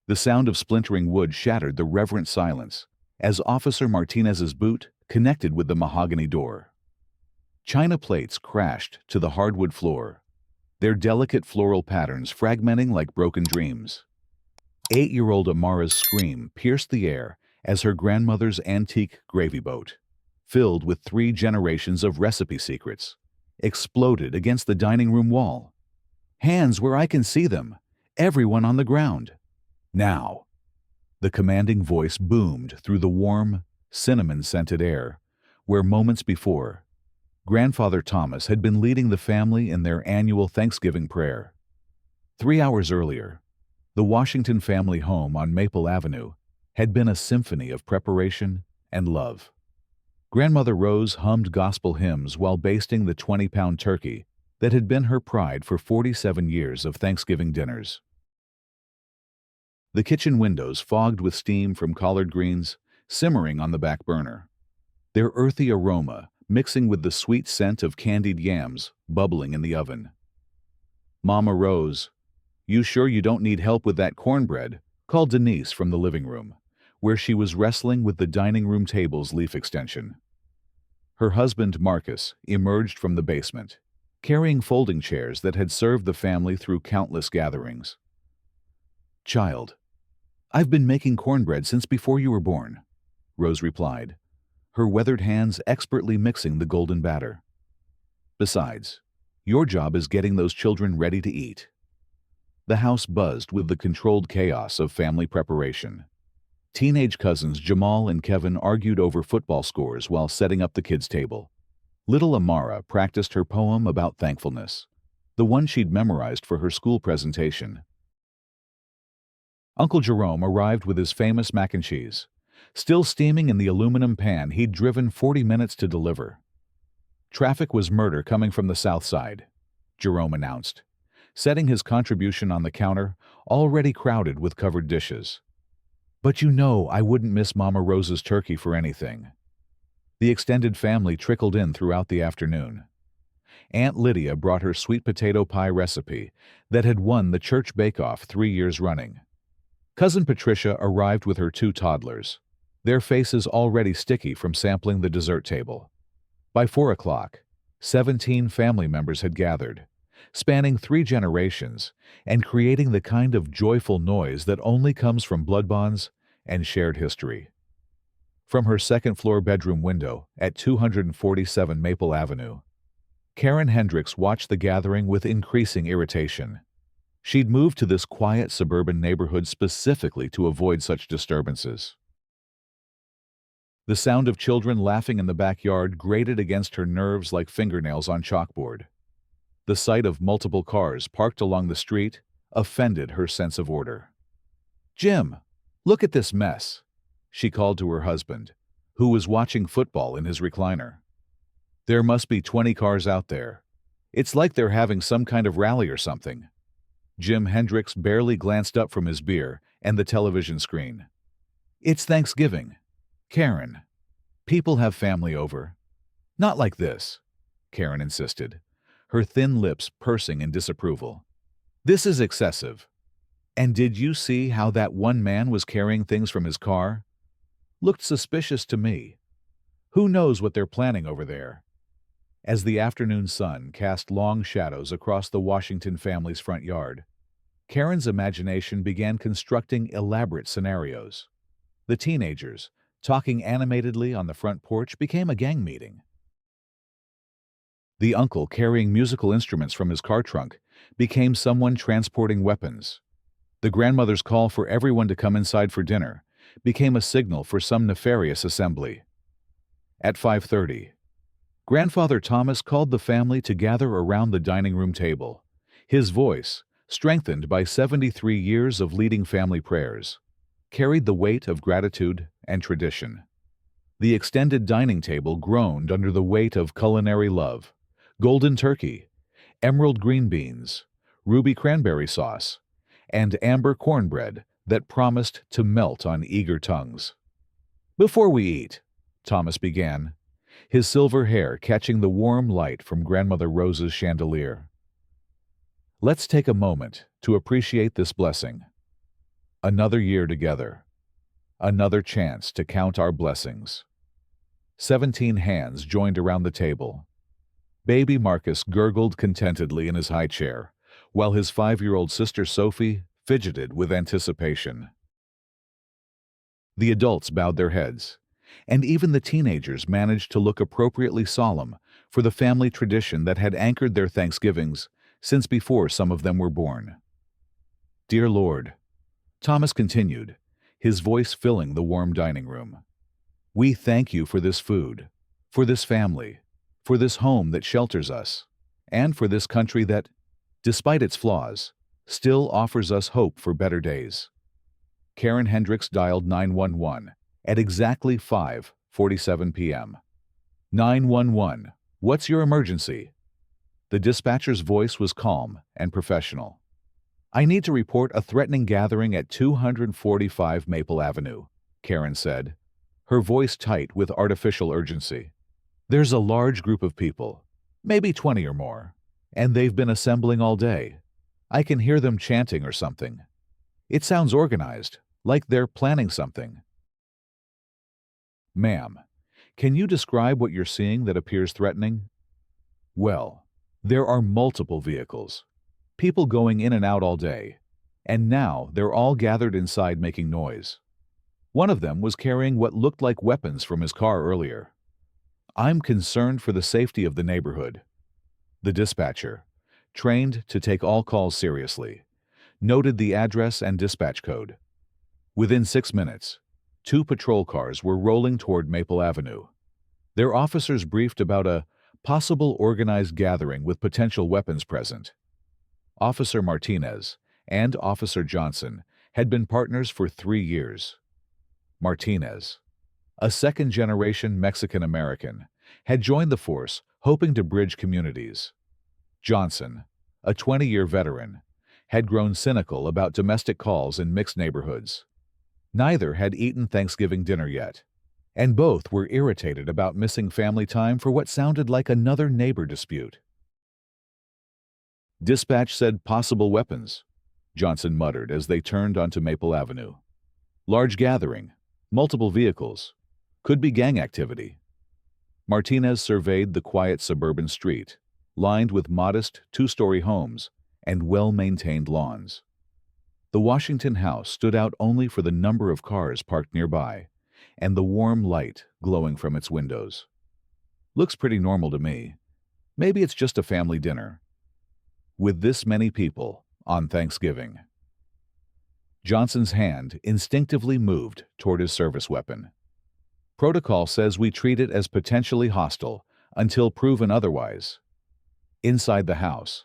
The sound of splintering wood shattered the reverent silence as Officer Martinez's boot connected with the mahogany door. China plates crashed to the hardwood floor, their delicate floral patterns fragmenting like broken dreams. 8-year-old Amara's scream pierced the air as her grandmother's antique gravy boat, filled with 3 generations of recipe secrets, exploded against the dining room wall. "Hands where I can see them! Everyone on the ground! Now!" The commanding voice boomed through the warm, cinnamon-scented air, where moments before, Grandfather Thomas had been leading the family in their annual Thanksgiving prayer. 3 hours earlier, the Washington family home on Maple Avenue had been a symphony of preparation and love. Grandmother Rose hummed gospel hymns while basting the 20-pound turkey that had been her pride for 47 years of Thanksgiving dinners. The kitchen windows fogged with steam from collard greens, simmering on the back burner, their earthy aroma mixing with the sweet scent of candied yams bubbling in the oven. "Mama Rose, you sure you don't need help with that cornbread?" called Denise from the living room, where she was wrestling with the dining room table's leaf extension. Her husband, Marcus, emerged from the basement, carrying folding chairs that had served the family through countless gatherings. "Child, I've been making cornbread since before you were born," Rose replied, her weathered hands expertly mixing the golden batter. "Besides, your job is getting those children ready to eat." The house buzzed with the controlled chaos of family preparation. Teenage cousins Jamal and Kevin argued over football scores while setting up the kids' table. Little Amara practiced her poem about thankfulness, the one she'd memorized for her school presentation. Uncle Jerome arrived with his famous mac and cheese, still steaming in the aluminum pan he'd driven 40 minutes to deliver. "Traffic was murder coming from the south side," Jerome announced, setting his contribution on the counter, already crowded with covered dishes. "But you know I wouldn't miss Mama Rose's turkey for anything." The extended family trickled in throughout the afternoon. Aunt Lydia brought her sweet potato pie recipe that had won the church bake-off 3 years running. Cousin Patricia arrived with her 2 toddlers, their faces already sticky from sampling the dessert table. By 4 o'clock, 17 family members had gathered, spanning 3 generations and creating the kind of joyful noise that only comes from blood bonds and shared history. From her second-floor bedroom window at 247 Maple Avenue, Karen Hendricks watched the gathering with increasing irritation. She'd moved to this quiet suburban neighborhood specifically to avoid such disturbances. The sound of children laughing in the backyard grated against her nerves like fingernails on chalkboard. The sight of multiple cars parked along the street offended her sense of order. "Jim, look at this mess," she called to her husband, who was watching football in his recliner. "There must be 20 cars out there. It's like they're having some kind of rally or something." Jim Hendricks barely glanced up from his beer and the television screen. "It's Thanksgiving. Karen, people have family over." "Not like this," Karen insisted, her thin lips pursing in disapproval. "This is excessive. And did you see how that one man was carrying things from his car? Looked suspicious to me. Who knows what they're planning over there?" As the afternoon sun cast long shadows across the Washington family's front yard, Karen's imagination began constructing elaborate scenarios. The teenagers, talking animatedly on the front porch, became a gang meeting. The uncle carrying musical instruments from his car trunk became someone transporting weapons. The grandmother's call for everyone to come inside for dinner became a signal for some nefarious assembly. At 5:30, Grandfather Thomas called the family to gather around the dining room table, his voice, strengthened by 73 years of leading family prayers, carried the weight of gratitude and tradition. The extended dining table groaned under the weight of culinary love: golden turkey, emerald green beans, ruby cranberry sauce, and amber cornbread that promised to melt on eager tongues. "Before we eat," Thomas began, his silver hair catching the warm light from Grandmother Rose's chandelier, "let's take a moment to appreciate this blessing. Another year together. Another chance to count our blessings. 17 hands joined around the table. Baby Marcus gurgled contentedly in his high chair, while his 5-year-old sister Sophie fidgeted with anticipation. The adults bowed their heads, and even the teenagers managed to look appropriately solemn for the family tradition that had anchored their Thanksgivings since before some of them were born. Dear Lord, Thomas continued, his voice filling the warm dining room. We thank you for this food, for this family, for this home that shelters us, and for this country that, despite its flaws, still offers us hope for better days. Karen Hendricks dialed 911 at exactly 5:47 p.m. 911, what's your emergency? The dispatcher's voice was calm and professional. I need to report a threatening gathering at 245 Maple Avenue, Karen said, her voice tight with artificial urgency. There's a large group of people, maybe 20 or more, and they've been assembling all day. I can hear them chanting or something. It sounds organized, like they're planning something. Ma'am, can you describe what you're seeing that appears threatening? Well, there are multiple vehicles, people going in and out all day, and now they're all gathered inside making noise. One of them was carrying what looked like weapons from his car earlier. I'm concerned for the safety of the neighborhood. The dispatcher, trained to take all calls seriously, noted the address and dispatch code. Within 6 minutes, 2 patrol cars were rolling toward Maple Avenue. Their officers briefed about a possible organized gathering with potential weapons present. Officer Martinez and Officer Johnson had been partners for 3 years. Martinez, a second-generation Mexican-American, had joined the force hoping to bridge communities. Johnson, a 20-year veteran, had grown cynical about domestic calls in mixed neighborhoods. Neither had eaten Thanksgiving dinner yet, and both were irritated about missing family time for what sounded like another neighbor dispute. Dispatch said possible weapons, Johnson muttered as they turned onto Maple Avenue. Large gathering, multiple vehicles, could be gang activity. Martinez surveyed the quiet suburban street, lined with modest 2-story homes and well-maintained lawns. The Washington house stood out only for the number of cars parked nearby and the warm light glowing from its windows. Looks pretty normal to me. Maybe it's just a family dinner. With this many people on Thanksgiving. Johnson's hand instinctively moved toward his service weapon. Protocol says we treat it as potentially hostile until proven otherwise. Inside the house,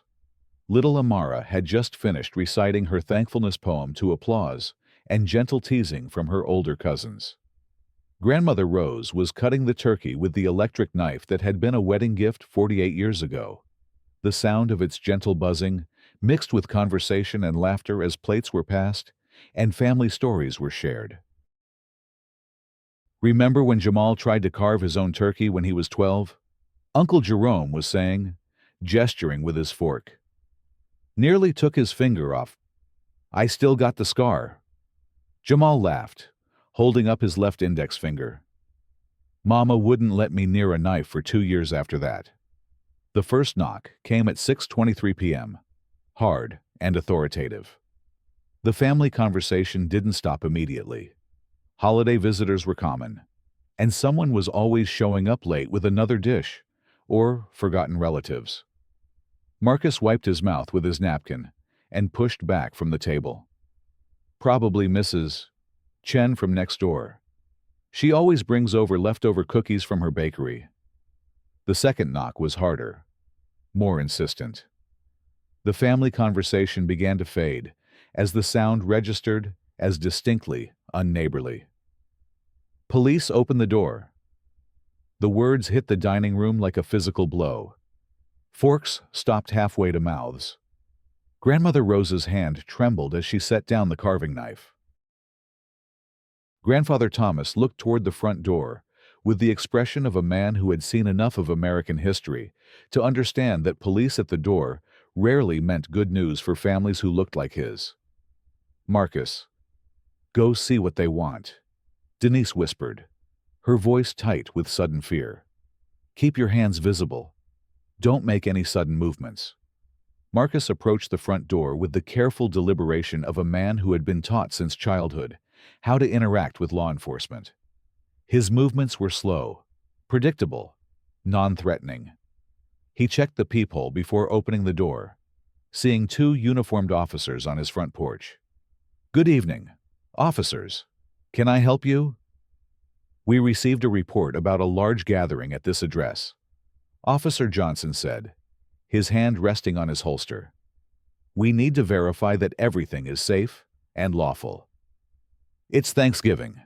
little Amara had just finished reciting her thankfulness poem to applause and gentle teasing from her older cousins. Grandmother Rose was cutting the turkey with the electric knife that had been a wedding gift 48 years ago. The sound of its gentle buzzing, mixed with conversation and laughter as plates were passed and family stories were shared. Remember when Jamal tried to carve his own turkey when he was 12? Uncle Jerome was saying, gesturing with his fork. Nearly took his finger off. I still got the scar. Jamal laughed, holding up his left index finger. Mama wouldn't let me near a knife for 2 years after that. The first knock came at 6:23 p.m., hard and authoritative. The family conversation didn't stop immediately. Holiday visitors were common, and someone was always showing up late with another dish, or forgotten relatives. Marcus wiped his mouth with his napkin and pushed back from the table. Probably Mrs. Chen from next door. She always brings over leftover cookies from her bakery. The second knock was harder, more insistent. The family conversation began to fade as the sound registered as distinctly unneighborly. Police opened the door. The words hit the dining room like a physical blow. Forks stopped halfway to mouths. Grandmother Rose's hand trembled as she set down the carving knife. Grandfather Thomas looked toward the front door with the expression of a man who had seen enough of American history to understand that police at the door rarely meant good news for families who looked like his. Marcus, Go see what they want, Denise whispered, her voice tight with sudden fear. Keep your hands visible. Don't make any sudden movements. Marcus approached the front door with the careful deliberation of a man who had been taught since childhood how to interact with law enforcement. His movements were slow, predictable, non-threatening. He checked the peephole before opening the door, seeing two uniformed officers on his front porch. "Good evening, officers. Can I help you?" "We received a report about a large gathering at this address," Officer Johnson said, his hand resting on his holster. "We need to verify that everything is safe and lawful." "It's Thanksgiving,"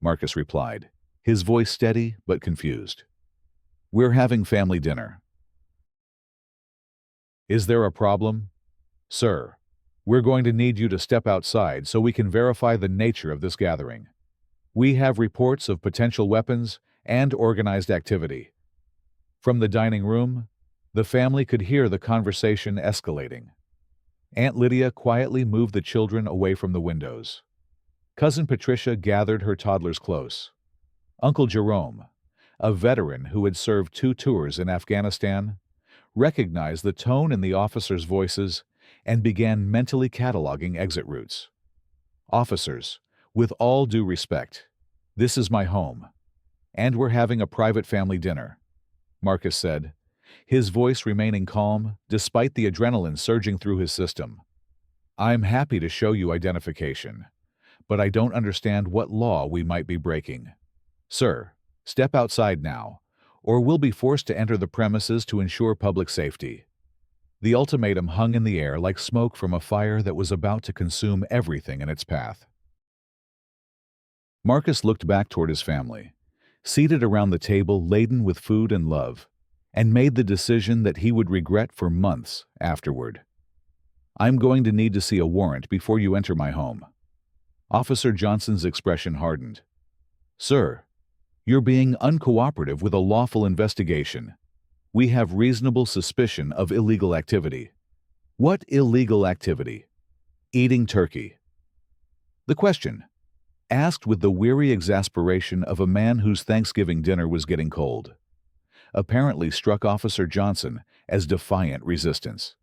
Marcus replied, his voice steady but confused. "We're having family dinner." "Is there a problem?" "Sir, we're going to need you to step outside so we can verify the nature of this gathering. We have reports of potential weapons and organized activity." From the dining room, the family could hear the conversation escalating. Aunt Lydia quietly moved the children away from the windows. Cousin Patricia gathered her toddlers close. Uncle Jerome, a veteran who had served 2 tours in Afghanistan, recognized the tone in the officers' voices and began mentally cataloging exit routes. "Officers, with all due respect, this is my home, and we're having a private family dinner," Marcus said, his voice remaining calm despite the adrenaline surging through his system. "I'm happy to show you identification, but I don't understand what law we might be breaking. Sir, step outside now, or we'll be forced to enter the premises to ensure public safety." The ultimatum hung in the air like smoke from a fire that was about to consume everything in its path. Marcus looked back toward his family, seated around the table laden with food and love, and made the decision that he would regret for months afterward. "I'm going to need to see a warrant before you enter my home." Officer Johnson's expression hardened. "Sir, you're being uncooperative with a lawful investigation. We have reasonable suspicion of illegal activity." "What illegal activity?" "Eating turkey." The question, asked with the weary exasperation of a man whose Thanksgiving dinner was getting cold, apparently struck Officer Johnson as defiant resistance.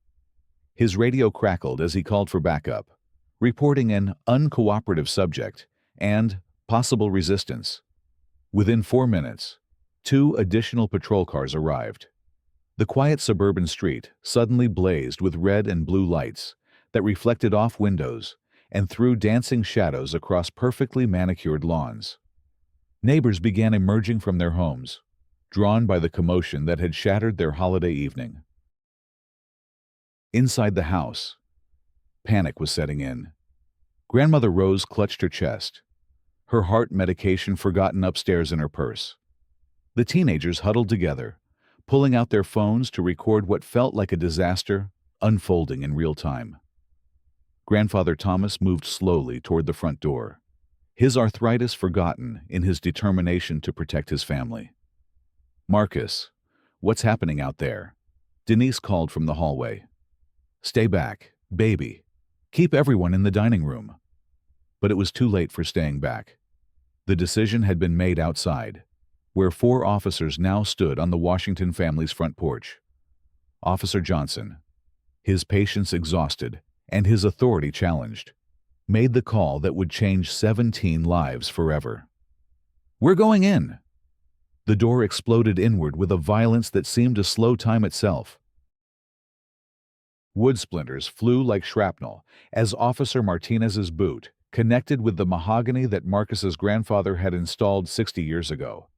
His radio crackled as he called for backup, reporting an uncooperative subject and possible resistance. Within 4 minutes, 2 additional patrol cars arrived. The quiet suburban street suddenly blazed with red and blue lights that reflected off windows and threw dancing shadows across perfectly manicured lawns. Neighbors began emerging from their homes, drawn by the commotion that had shattered their holiday evening. Inside the house, panic was setting in. Grandmother Rose clutched her chest, her heart medication forgotten upstairs in her purse. The teenagers huddled together, pulling out their phones to record what felt like a disaster unfolding in real time. Grandfather Thomas moved slowly toward the front door, his arthritis forgotten in his determination to protect his family. "Marcus, what's happening out there?" Denise called from the hallway. "Stay back, baby. Keep everyone in the dining room." But it was too late for staying back. The decision had been made outside, where 4 officers now stood on the Washington family's front porch. Officer Johnson, his patience exhausted and his authority challenged, made the call that would change 17 lives forever. "We're going in." The door exploded inward with a violence that seemed to slow time itself. Wood splinters flew like shrapnel as Officer Martinez's boot connected with the mahogany that Marcus's grandfather had installed 60 years ago.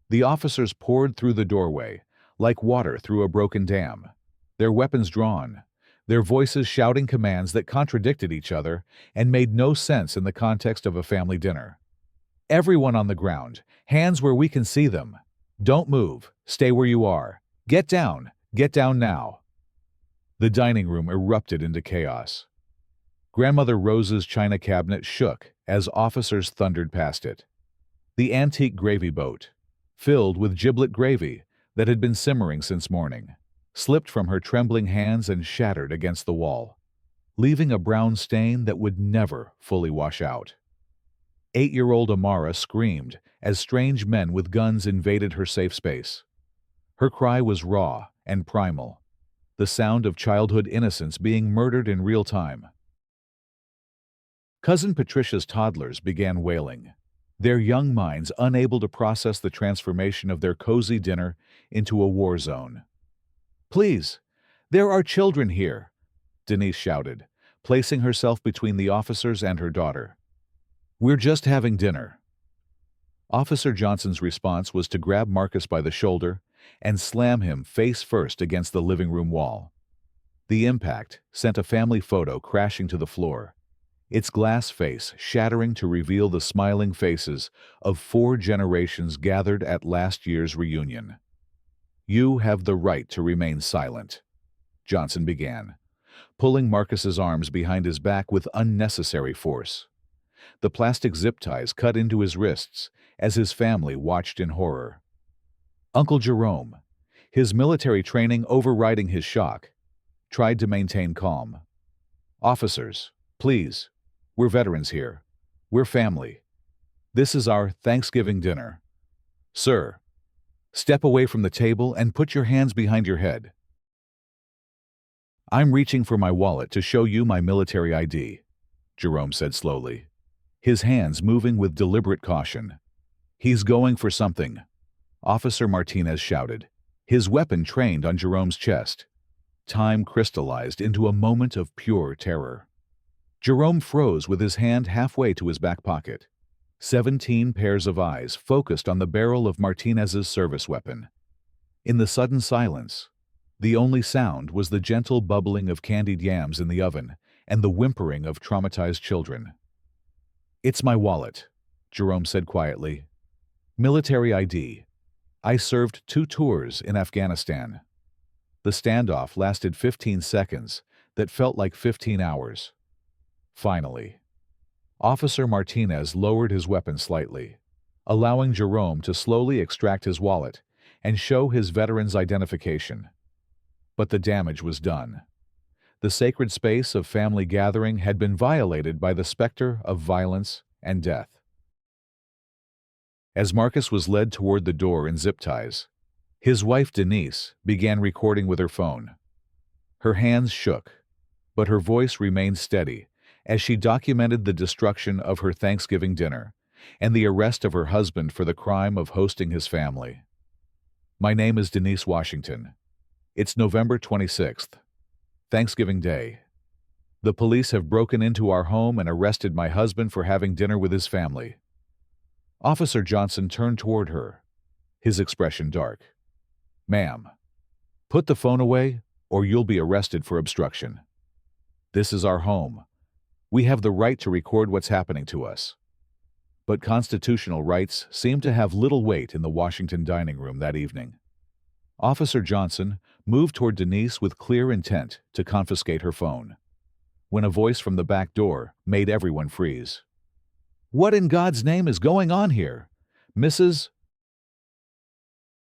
The officers poured through the doorway, like water through a broken dam, their weapons drawn, their voices shouting commands that contradicted each other and made no sense in the context of a family dinner. "Everyone on the ground, hands where we can see them. Don't move, stay where you are. Get down now." The dining room erupted into chaos. Grandmother Rose's china cabinet shook as officers thundered past it. The antique gravy boat, filled with giblet gravy that had been simmering since morning, slipped from her trembling hands and shattered against the wall, leaving a brown stain that would never fully wash out. 8-year-old Amara screamed as strange men with guns invaded her safe space. Her cry was raw and primal, the sound of childhood innocence being murdered in real time. Cousin Patricia's toddlers began wailing, their young minds unable to process the transformation of their cozy dinner into a war zone. "Please, there are children here," Denise shouted, placing herself between the officers and her daughter. "We're just having dinner." Officer Johnson's response was to grab Marcus by the shoulder and slam him face first against the living room wall. The impact sent a family photo crashing to the floor, its glass face shattering to reveal the smiling faces of 4 generations gathered at last year's reunion. "You have the right to remain silent," Johnson began, pulling Marcus's arms behind his back with unnecessary force. The plastic zip ties cut into his wrists as his family watched in horror. Uncle Jerome, his military training overriding his shock, tried to maintain calm. "Officers, please. We're veterans here. We're family. This is our Thanksgiving dinner. Sir, step away from the table and put your hands behind your head." "I'm reaching for my wallet to show you my military ID," Jerome said slowly, his hands moving with deliberate caution. "He's going for something," Officer Martinez shouted, his weapon trained on Jerome's chest. Time crystallized into a moment of pure terror. Jerome froze with his hand halfway to his back pocket. 17 pairs of eyes focused on the barrel of Martinez's service weapon. In the sudden silence, the only sound was the gentle bubbling of candied yams in the oven and the whimpering of traumatized children. "It's my wallet," Jerome said quietly. "Military ID. I served 2 tours in Afghanistan." The standoff lasted 15 seconds that felt like 15 hours. Finally, Officer Martinez lowered his weapon slightly, allowing Jerome to slowly extract his wallet and show his veteran's identification. But the damage was done. The sacred space of family gathering had been violated by the specter of violence and death. As Marcus was led toward the door in zip ties, his wife Denise began recording with her phone. Her hands shook, but her voice remained steady as she documented the destruction of her Thanksgiving dinner and the arrest of her husband for the crime of hosting his family. "My name is Denise Washington. It's November 26th, Thanksgiving Day. The police have broken into our home and arrested my husband for having dinner with his family." Officer Johnson turned toward her, his expression dark. "Ma'am, put the phone away or you'll be arrested for obstruction. This is our home. We have the right to record what's happening to us." But constitutional rights seemed to have little weight in the Washington dining room that evening. Officer Johnson moved toward Denise with clear intent to confiscate her phone, when a voice from the back door made everyone freeze. "What in God's name is going on here? Mrs.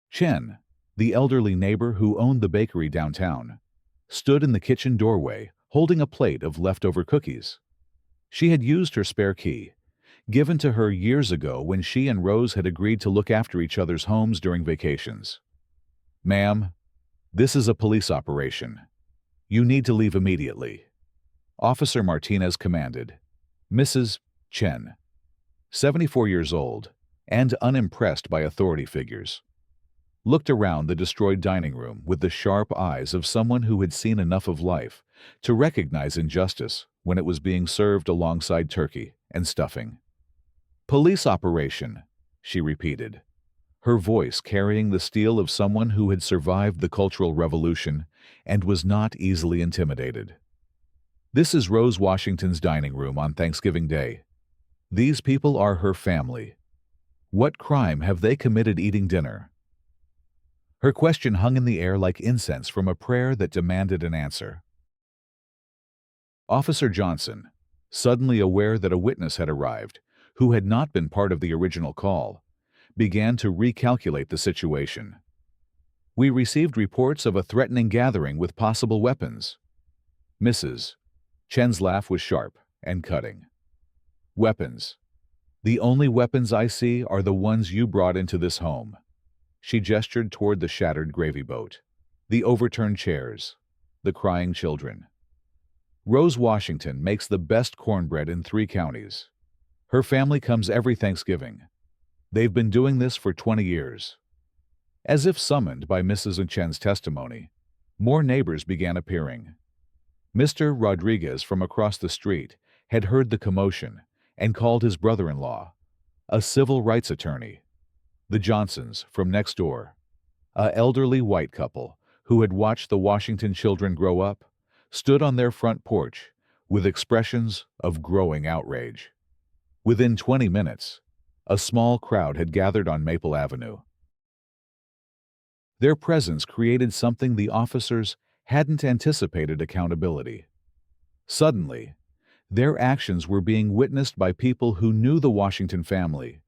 Chen," the elderly neighbor who owned the bakery downtown, stood in the kitchen doorway holding a plate of leftover cookies. She had used her spare key, given to her years ago when she and Rose had agreed to look after each other's homes during vacations. "Ma'am, this is a police operation. You need to leave immediately," Officer Martinez commanded. Mrs. Chen, 74 years old and unimpressed by authority figures, looked around the destroyed dining room with the sharp eyes of someone who had seen enough of life to recognize injustice when it was being served alongside turkey and stuffing. "Police operation," she repeated, her voice carrying the steel of someone who had survived the Cultural Revolution and was not easily intimidated. "This is Rose Washington's dining room on Thanksgiving Day. These people are her family. What crime have they committed eating dinner?" Her question hung in the air like incense from a prayer that demanded an answer. Officer Johnson, suddenly aware that a witness had arrived, who had not been part of the original call, began to recalculate the situation. "We received reports of a threatening gathering with possible weapons." Mrs. Chen's laugh was sharp and cutting. "Weapons. The only weapons I see are the ones you brought into this home. She gestured toward the shattered gravy boat, the overturned chairs, the crying children. Rose Washington makes the best cornbread in 3 counties. Her family comes every Thanksgiving. They've been doing this for 20 years. As if summoned by Mrs. Chen's testimony, more neighbors began appearing. Mr. Rodriguez from across the street had heard the commotion and called his brother-in-law, a civil rights attorney. The Johnsons from next door, an elderly white couple who had watched the Washington children grow up, stood on their front porch with expressions of growing outrage. Within 20 minutes, a small crowd had gathered on Maple Avenue. Their presence created something the officers hadn't anticipated: accountability. Suddenly, their actions were being witnessed by people who knew the Washington family,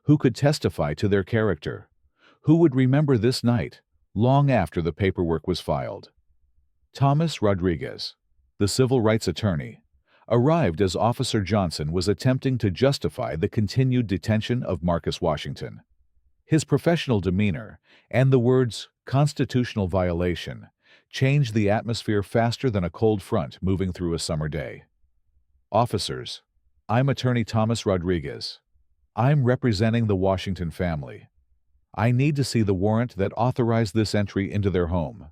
who could testify to their character, who would remember this night long after the paperwork was filed. Thomas Rodriguez, the civil rights attorney, arrived as Officer Johnson was attempting to justify the continued detention of Marcus Washington. His professional demeanor and the words "constitutional violation" changed the atmosphere faster than a cold front moving through a summer day. Officers, I'm Attorney Thomas Rodriguez. I'm representing the Washington family. I need to see the warrant that authorized this entry into their home.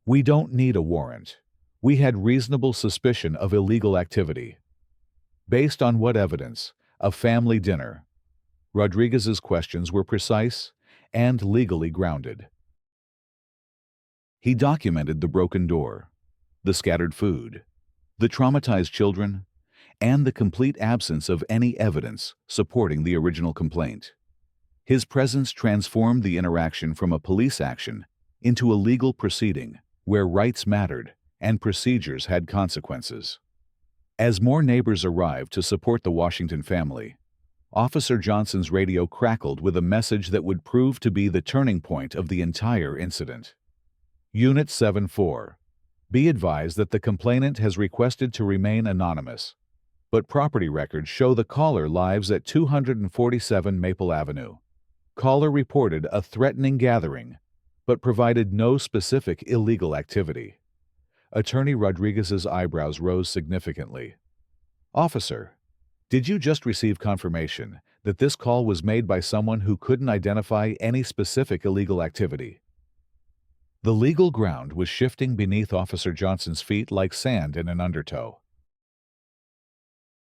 We don't need a warrant. We had reasonable suspicion of illegal activity. Based on what evidence? A family dinner. Rodriguez's questions were precise and legally grounded. He documented the broken door, the scattered food, the traumatized children, and the complete absence of any evidence supporting the original complaint. His presence transformed the interaction from a police action into a legal proceeding where rights mattered and procedures had consequences. As more neighbors arrived to support the Washington family, Officer Johnson's radio crackled with a message that would prove to be the turning point of the entire incident. Unit 7-4. Be advised that the complainant has requested to remain anonymous, but property records show the caller lives at 247 Maple Avenue. Caller reported a threatening gathering, but provided no specific illegal activity. Attorney Rodriguez's eyebrows rose significantly. Officer, did you just receive confirmation that this call was made by someone who couldn't identify any specific illegal activity? The legal ground was shifting beneath Officer Johnson's feet like sand in an undertow.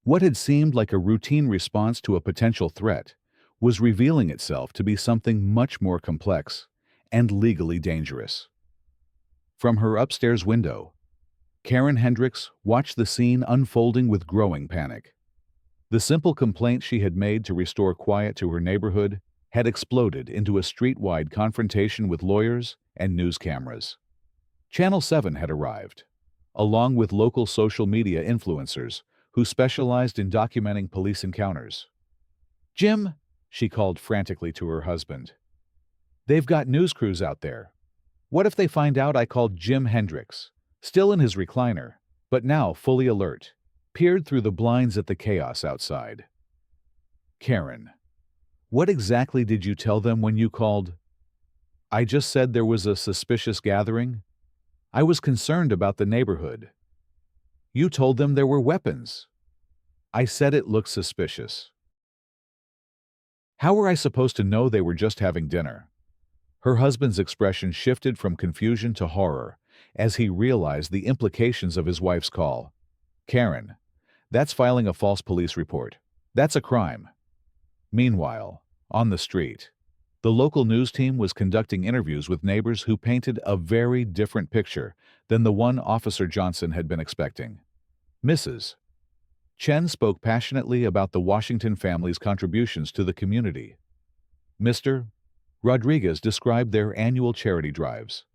What had seemed like a routine response to a potential threat was revealing itself to be something much more complex and legally dangerous. From her upstairs window, Karen Hendricks watched the scene unfolding with growing panic. The simple complaint she had made to restore quiet to her neighborhood had exploded into a street-wide confrontation with lawyers and news cameras. Channel 7 had arrived, along with local social media influencers who specialized in documenting police encounters. "Jim," she called frantically to her husband, "they've got news crews out there. What if they find out I called Jim Hendricks, still in his recliner, but now fully alert, peered through the blinds at the chaos outside?" "Karen, what exactly did you tell them when you called?" "I just said there was a suspicious gathering. I was concerned about the neighborhood." "You told them there were weapons." "I said it looked suspicious." "How were I supposed to know they were just having dinner?" Her husband's expression shifted from confusion to horror as he realized the implications of his wife's call. "Karen, that's filing a false police report. That's a crime." Meanwhile, on the street, the local news team was conducting interviews with neighbors who painted a very different picture than the one Officer Johnson had been expecting. Mrs. Chen spoke passionately about the Washington family's contributions to the community. Mr. Rodriguez described their annual charity drives.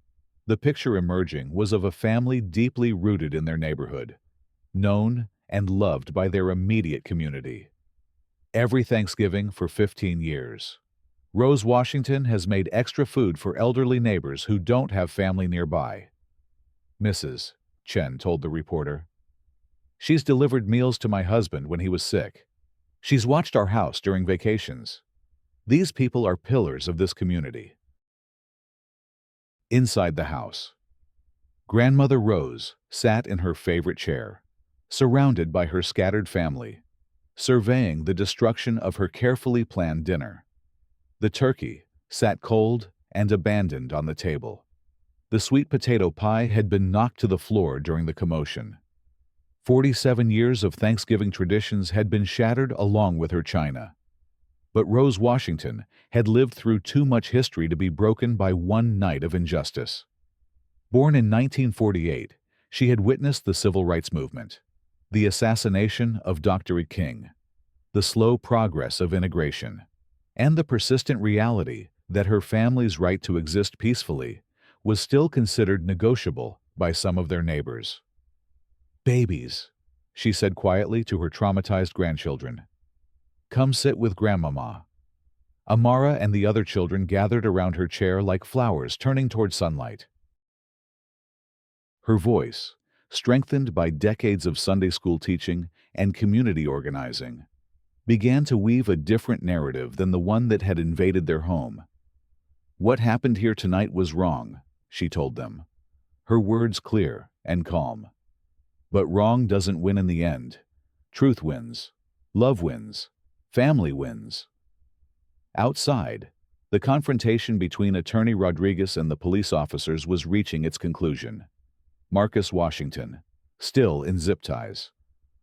The picture emerging was of a family deeply rooted in their neighborhood, known and loved by their immediate community. Every Thanksgiving for 15 years, Rose Washington has made extra food for elderly neighbors who don't have family nearby. Mrs. Chen told the reporter, "She's delivered meals to my husband when he was sick. She's watched our house during vacations. These people are pillars of this community. Inside the house, Grandmother Rose sat in her favorite chair, surrounded by her scattered family, surveying the destruction of her carefully planned dinner. The turkey sat cold and abandoned on the table. The sweet potato pie had been knocked to the floor during the commotion. 47 years of Thanksgiving traditions had been shattered along with her china. But Rose Washington had lived through too much history to be broken by one night of injustice. Born in 1948, she had witnessed the civil rights movement, the assassination of Dr. King, the slow progress of integration, and the persistent reality that her family's right to exist peacefully was still considered negotiable by some of their neighbors. "Babies," she said quietly to her traumatized grandchildren. "Come sit with Grandmama." Amara and the other children gathered around her chair like flowers turning toward sunlight. Her voice, strengthened by decades of Sunday school teaching and community organizing, began to weave a different narrative than the one that had invaded their home. "What happened here tonight was wrong," she told them, her words clear and calm. "But wrong doesn't win in the end. Truth wins. Love wins. Family wins." Outside, the confrontation between Attorney Rodriguez and the police officers was reaching its conclusion. Marcus Washington, still in zip ties,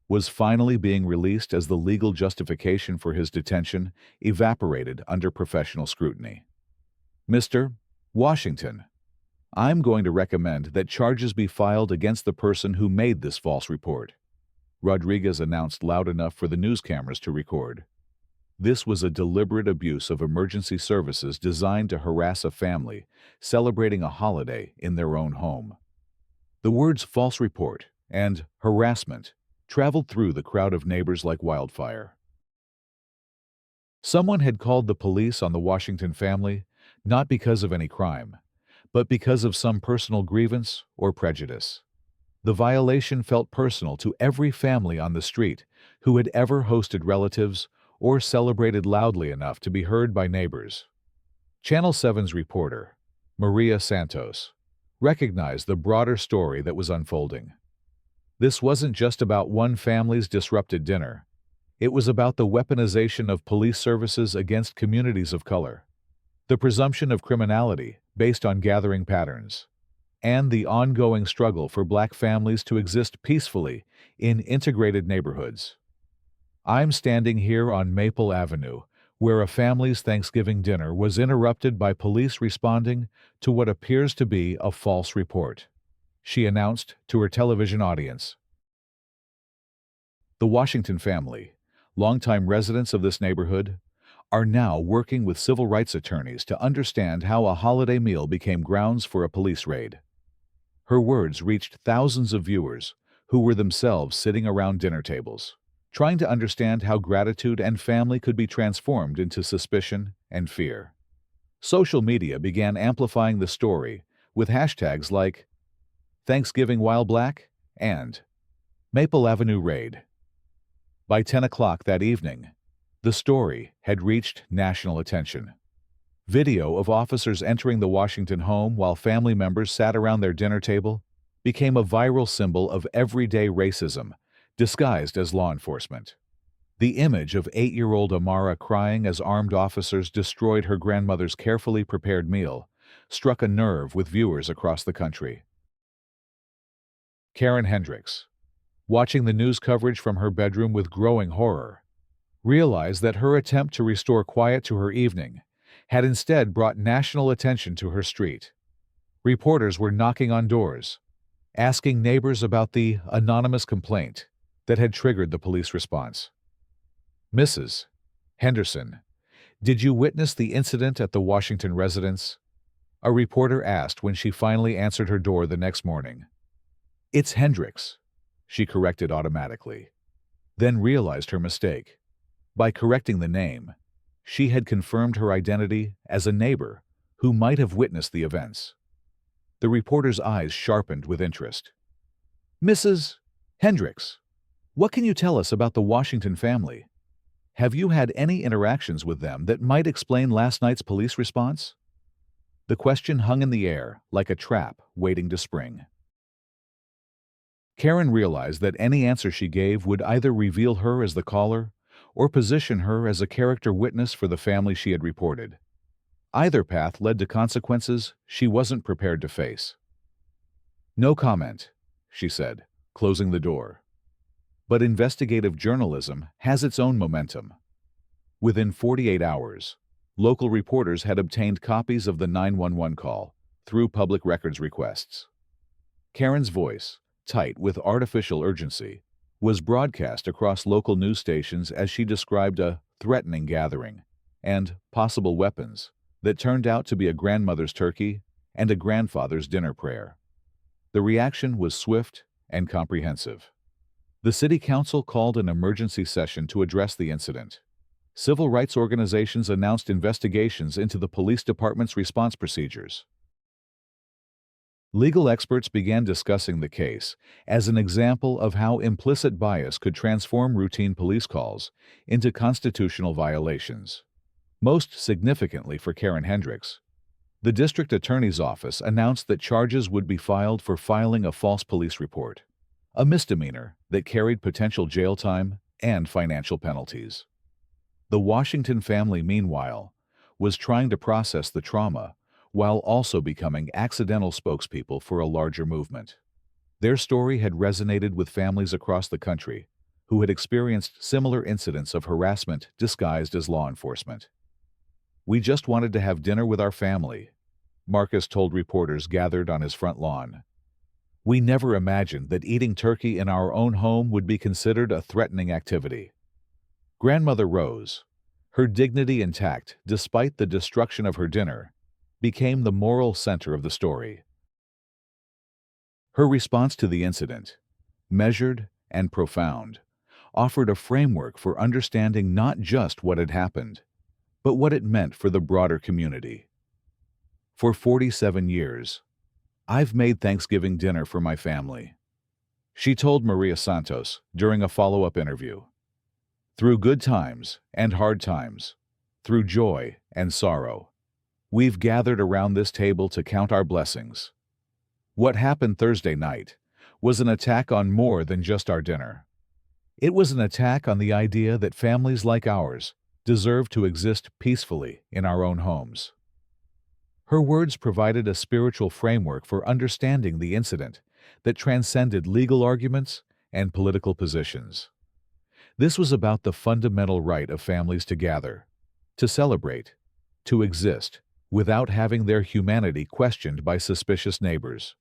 was finally being released as the legal justification for his detention evaporated under professional scrutiny. "Mr. Washington, I'm going to recommend that charges be filed against the person who made this false report," Rodriguez announced loud enough for the news cameras to record. This was a deliberate abuse of emergency services designed to harass a family celebrating a holiday in their own home. The words "false report" and "harassment" traveled through the crowd of neighbors like wildfire. Someone had called the police on the Washington family not because of any crime, but because of some personal grievance or prejudice. The violation felt personal to every family on the street who had ever hosted relatives or celebrated loudly enough to be heard by neighbors. Channel 7's reporter, Maria Santos, recognized the broader story that was unfolding. This wasn't just about one family's disrupted dinner. It was about the weaponization of police services against communities of color, the presumption of criminality based on gathering patterns, and the ongoing struggle for Black families to exist peacefully in integrated neighborhoods. I'm standing here on Maple Avenue, where a family's Thanksgiving dinner was interrupted by police responding to what appears to be a false report, she announced to her television audience. The Washington family, longtime residents of this neighborhood, are now working with civil rights attorneys to understand how a holiday meal became grounds for a police raid. Her words reached thousands of viewers who were themselves sitting around dinner tables, trying to understand how gratitude and family could be transformed into suspicion and fear. Social media began amplifying the story with hashtags like Thanksgiving While Black and Maple Avenue Raid. By 10 o'clock that evening, the story had reached national attention. Video of officers entering the Washington home while family members sat around their dinner table became a viral symbol of everyday racism disguised as law enforcement. The image of 8-year-old Amara crying as armed officers destroyed her grandmother's carefully prepared meal struck a nerve with viewers across the country. Karen Hendricks, watching the news coverage from her bedroom with growing horror, realized that her attempt to restore quiet to her evening had instead brought national attention to her street. Reporters were knocking on doors, asking neighbors about the anonymous complaint that had triggered the police response. "Mrs. Henderson, did you witness the incident at the Washington residence?" a reporter asked when she finally answered her door the next morning. "It's Hendricks," she corrected automatically, then realized her mistake. By correcting the name, she had confirmed her identity as a neighbor who might have witnessed the events. The reporter's eyes sharpened with interest. "Mrs. Hendricks, what can you tell us about the Washington family? Have you had any interactions with them that might explain last night's police response? The question hung in the air like a trap waiting to spring. Karen realized that any answer she gave would either reveal her as the caller or position her as a character witness for the family she had reported. Either path led to consequences she wasn't prepared to face. "No comment," she said, closing the door. But investigative journalism has its own momentum. Within 48 hours, local reporters had obtained copies of the 911 call through public records requests. Karen's voice, tight with artificial urgency, was broadcast across local news stations as she described a threatening gathering and possible weapons that turned out to be a grandmother's turkey and a grandfather's dinner prayer. The reaction was swift and comprehensive. The city council called an emergency session to address the incident. Civil rights organizations announced investigations into the police department's response procedures. Legal experts began discussing the case as an example of how implicit bias could transform routine police calls into constitutional violations. Most significantly for Karen Hendricks, the district attorney's office announced that charges would be filed for filing a false police report, a misdemeanor that carried potential jail time and financial penalties. The Washington family, meanwhile, was trying to process the trauma while also becoming accidental spokespeople for a larger movement. Their story had resonated with families across the country who had experienced similar incidents of harassment disguised as law enforcement. "We just wanted to have dinner with our family," Marcus told reporters gathered on his front lawn. "We never imagined that eating turkey in our own home would be considered a threatening activity." Grandmother Rose, her dignity intact despite the destruction of her dinner, became the moral center of the story. Her response to the incident, measured and profound, offered a framework for understanding not just what had happened, but what it meant for the broader community. "For 47 years, I've made Thanksgiving dinner for my family," she told Maria Santos during a follow-up interview. "Through good times and hard times, through joy and sorrow, we've gathered around this table to count our blessings." What happened Thursday night was an attack on more than just our dinner. It was an attack on the idea that families like ours deserve to exist peacefully in our own homes. Her words provided a spiritual framework for understanding the incident that transcended legal arguments and political positions. This was about the fundamental right of families to gather, to celebrate, to exist, without having their humanity questioned by suspicious neighbors.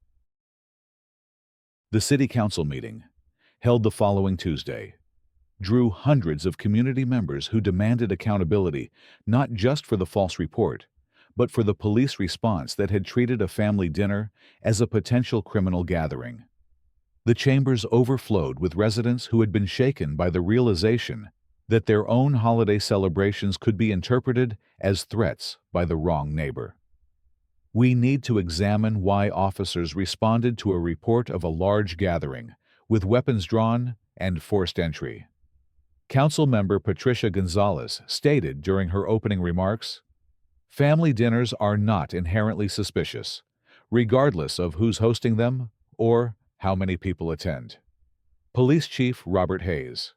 The city council meeting, held the following Tuesday, drew hundreds of community members who demanded accountability not just for the false report, but for the police response that had treated a family dinner as a potential criminal gathering. The chambers overflowed with residents who had been shaken by the realization that their own holiday celebrations could be interpreted as threats by the wrong neighbor. "We need to examine why officers responded to a report of a large gathering with weapons drawn and forced entry," Council member Patricia Gonzalez stated during her opening remarks. "Family dinners are not inherently suspicious, regardless of who's hosting them or how many people attend." Police Chief Robert Hayes,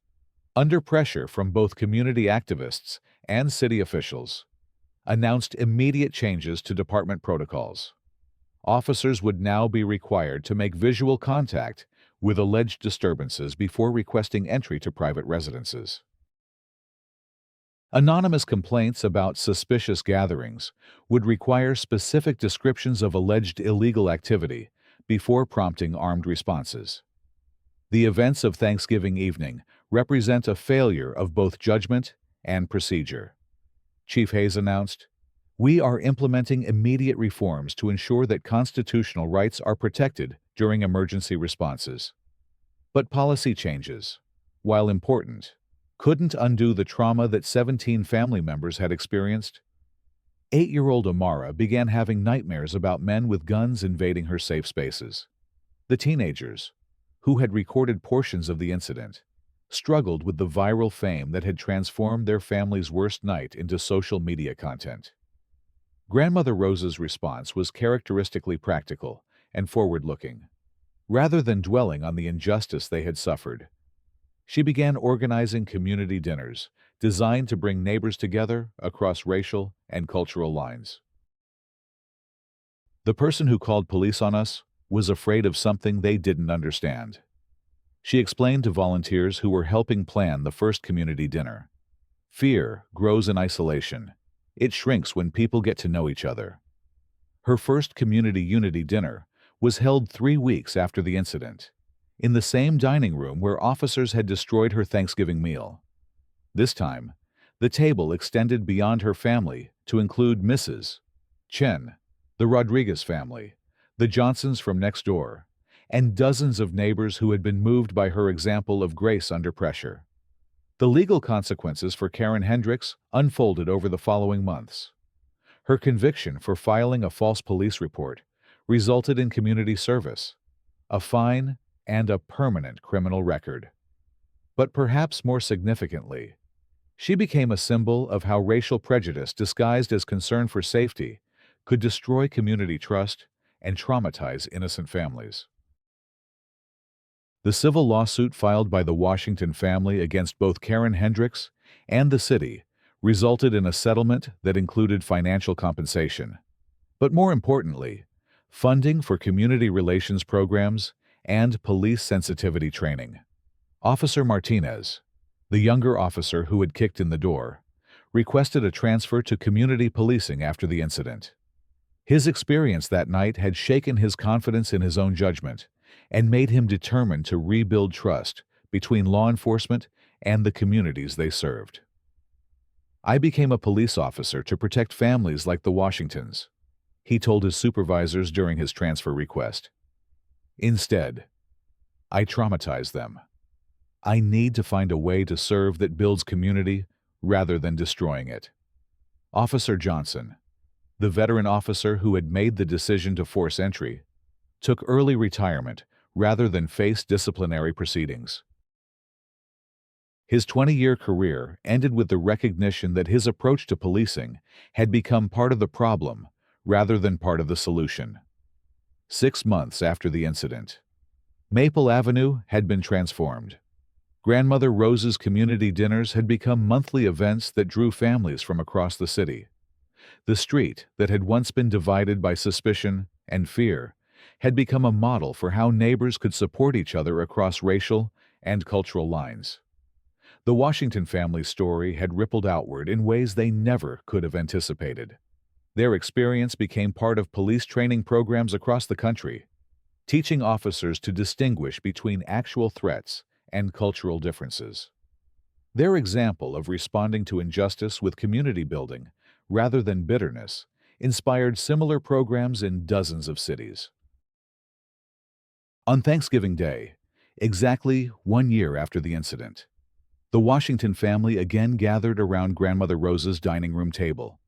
under pressure from both community activists and city officials, announced immediate changes to department protocols. Officers would now be required to make visual contact with alleged disturbances before requesting entry to private residences. Anonymous complaints about suspicious gatherings would require specific descriptions of alleged illegal activity before prompting armed responses. The events of Thanksgiving evening represent a failure of both judgment and procedure. Chief Hayes announced, "We are implementing immediate reforms to ensure that constitutional rights are protected during emergency responses." But policy changes, while important, couldn't undo the trauma that 17 family members had experienced. 8-year-old Amara began having nightmares about men with guns invading her safe spaces. The teenagers, who had recorded portions of the incident, struggled with the viral fame that had transformed their family's worst night into social media content. Grandmother Rose's response was characteristically practical and forward-looking. Rather than dwelling on the injustice they had suffered, she began organizing community dinners designed to bring neighbors together across racial and cultural lines. The person who called police on us was afraid of something they didn't understand. She explained to volunteers who were helping plan the first community dinner. Fear grows in isolation. It shrinks when people get to know each other. Her first community unity dinner was held 3 weeks after the incident, in the same dining room where officers had destroyed her Thanksgiving meal. This time, the table extended beyond her family to include Mrs. Chen, the Rodriguez family, the Johnsons from next door, and dozens of neighbors who had been moved by her example of grace under pressure. The legal consequences for Karen Hendricks unfolded over the following months. Her conviction for filing a false police report resulted in community service, a fine, and a permanent criminal record. But perhaps more significantly, she became a symbol of how racial prejudice disguised as concern for safety could destroy community trust and traumatize innocent families. The civil lawsuit filed by the Washington family against both Karen Hendricks and the city resulted in a settlement that included financial compensation, but more importantly, funding for community relations programs and police sensitivity training. Officer Martinez, the younger officer who had kicked in the door, requested a transfer to community policing after the incident. His experience that night had shaken his confidence in his own judgment and made him determined to rebuild trust between law enforcement and the communities they served. "I became a police officer to protect families like the Washingtons," he told his supervisors during his transfer request. "Instead, I traumatized them. I need to find a way to serve that builds community rather than destroying it." Officer Johnson, the veteran officer who had made the decision to force entry, took early retirement rather than face disciplinary proceedings. His 20-year career ended with the recognition that his approach to policing had become part of the problem rather than part of the solution. 6 months after the incident, Maple Avenue had been transformed. Grandmother Rose's community dinners had become monthly events that drew families from across the city. The street that had once been divided by suspicion and fear had become a model for how neighbors could support each other across racial and cultural lines. The Washington family's story had rippled outward in ways they never could have anticipated. Their experience became part of police training programs across the country, teaching officers to distinguish between actual threats and cultural differences. Their example of responding to injustice with community building rather than bitterness inspired similar programs in dozens of cities. On Thanksgiving Day, exactly 1 year after the incident, the Washington family again gathered around Grandmother Rose's dining room table.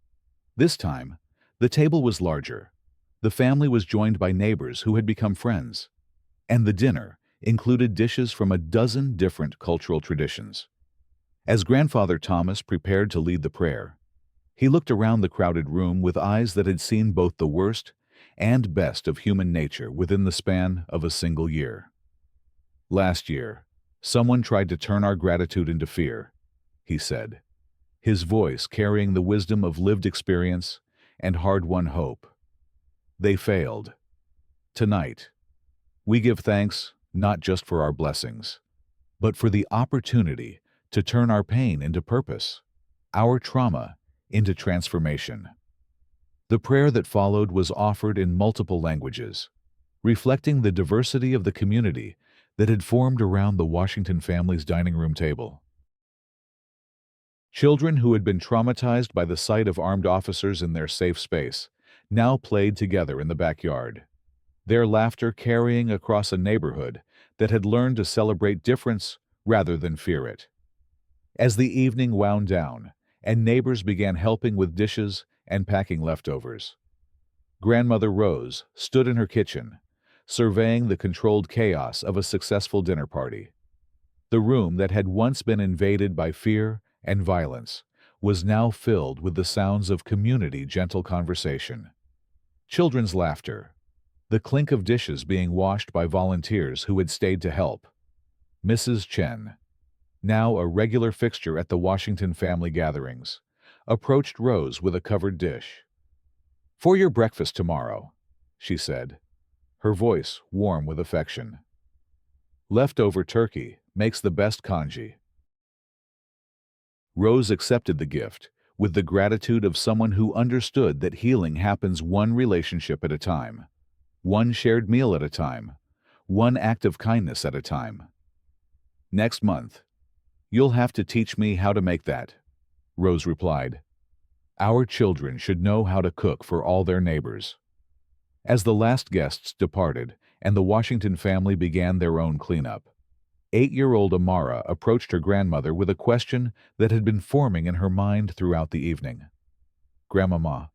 This time, the table was larger. The family was joined by neighbors who had become friends, and the dinner included dishes from a dozen different cultural traditions. As Grandfather Thomas prepared to lead the prayer, he looked around the crowded room with eyes that had seen both the worst and best of human nature within the span of a single year. "Last year, someone tried to turn our gratitude into fear," he said, his voice carrying the wisdom of lived experience and hard-won hope. "They failed. Tonight, we give thanks not just for our blessings, but for the opportunity to turn our pain into purpose, our trauma into transformation." The prayer that followed was offered in multiple languages, reflecting the diversity of the community that had formed around the Washington family's dining room table. Children who had been traumatized by the sight of armed officers in their safe space now played together in the backyard, their laughter carrying across a neighborhood that had learned to celebrate difference rather than fear it. As the evening wound down and neighbors began helping with dishes and packing leftovers, Grandmother Rose stood in her kitchen, surveying the controlled chaos of a successful dinner party. The room that had once been invaded by fear and violence was now filled with the sounds of community gentle conversation. Children's laughter, the clink of dishes being washed by volunteers who had stayed to help. Mrs. Chen, now a regular fixture at the Washington family gatherings, approached Rose with a covered dish. "For your breakfast tomorrow," she said, her voice warm with affection. "Leftover turkey makes the best congee." Rose accepted the gift with the gratitude of someone who understood that healing happens one relationship at a time, one shared meal at a time, one act of kindness at a time. "Next month, you'll have to teach me how to make that," Rose replied. "Our children should know how to cook for all their neighbors." As the last guests departed and the Washington family began their own cleanup, 8-year-old Amara approached her grandmother with a question that had been forming in her mind throughout the evening. "Grandmama,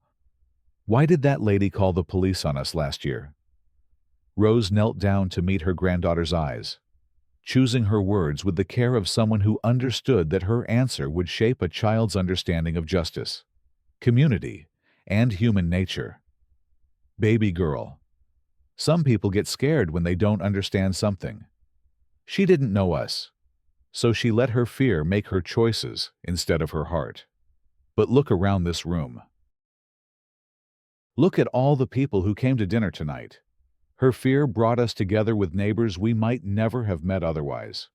why did that lady call the police on us last year?" Rose knelt down to meet her granddaughter's eyes, choosing her words with the care of someone who understood that her answer would shape a child's understanding of justice, community, and human nature. "Baby girl, some people get scared when they don't understand something. She didn't know us, so she let her fear make her choices instead of her heart. But look around this room. Look at all the people who came to dinner tonight. Her fear brought us together with neighbors we might never have met otherwise."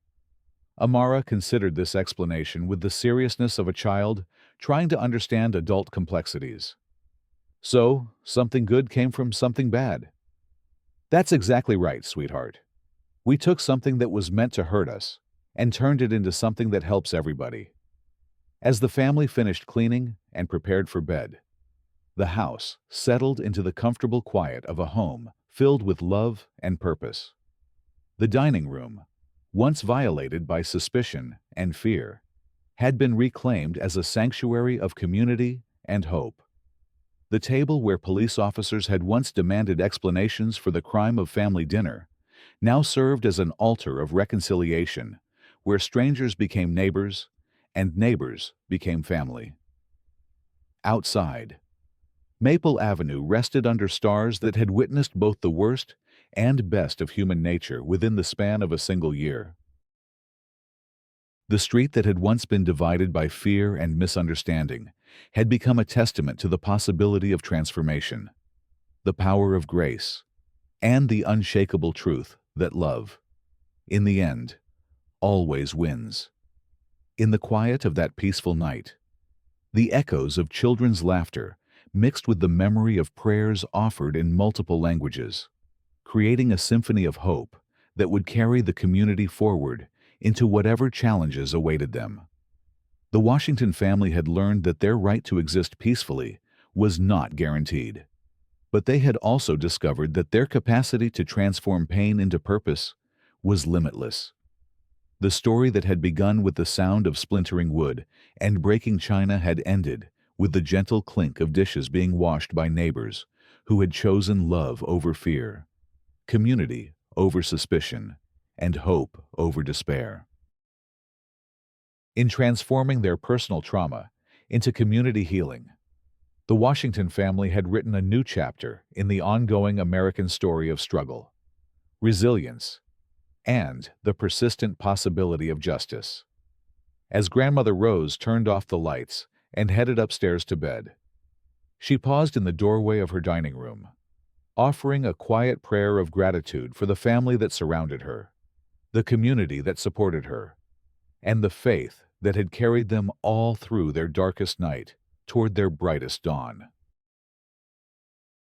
Amara considered this explanation with the seriousness of a child trying to understand adult complexities. "So, something good came from something bad." "That's exactly right, sweetheart. We took something that was meant to hurt us and turned it into something that helps everybody." As the family finished cleaning and prepared for bed, the house settled into the comfortable quiet of a home filled with love and purpose. The dining room, once violated by suspicion and fear, had been reclaimed as a sanctuary of community and hope. The table where police officers had once demanded explanations for the crime of family dinner now served as an altar of reconciliation, where strangers became neighbors and neighbors became family. Outside, Maple Avenue rested under stars that had witnessed both the worst and best of human nature within the span of a single year. The street that had once been divided by fear and misunderstanding had become a testament to the possibility of transformation, the power of grace, and the unshakable truth that love, in the end, always wins. In the quiet of that peaceful night, the echoes of children's laughter mixed with the memory of prayers offered in multiple languages, creating a symphony of hope that would carry the community forward into whatever challenges awaited them. The Washington family had learned that their right to exist peacefully was not guaranteed, but they had also discovered that their capacity to transform pain into purpose was limitless. The story that had begun with the sound of splintering wood and breaking china had ended with the gentle clink of dishes being washed by neighbors who had chosen love over fear, community over suspicion, and hope over despair. In transforming their personal trauma into community healing, the Washington family had written a new chapter in the ongoing American story of struggle, resilience, and the persistent possibility of justice. As Grandmother Rose turned off the lights and headed upstairs to bed, she paused in the doorway of her dining room, offering a quiet prayer of gratitude for the family that surrounded her, the community that supported her, and the faith that had carried them all through their darkest night toward their brightest dawn.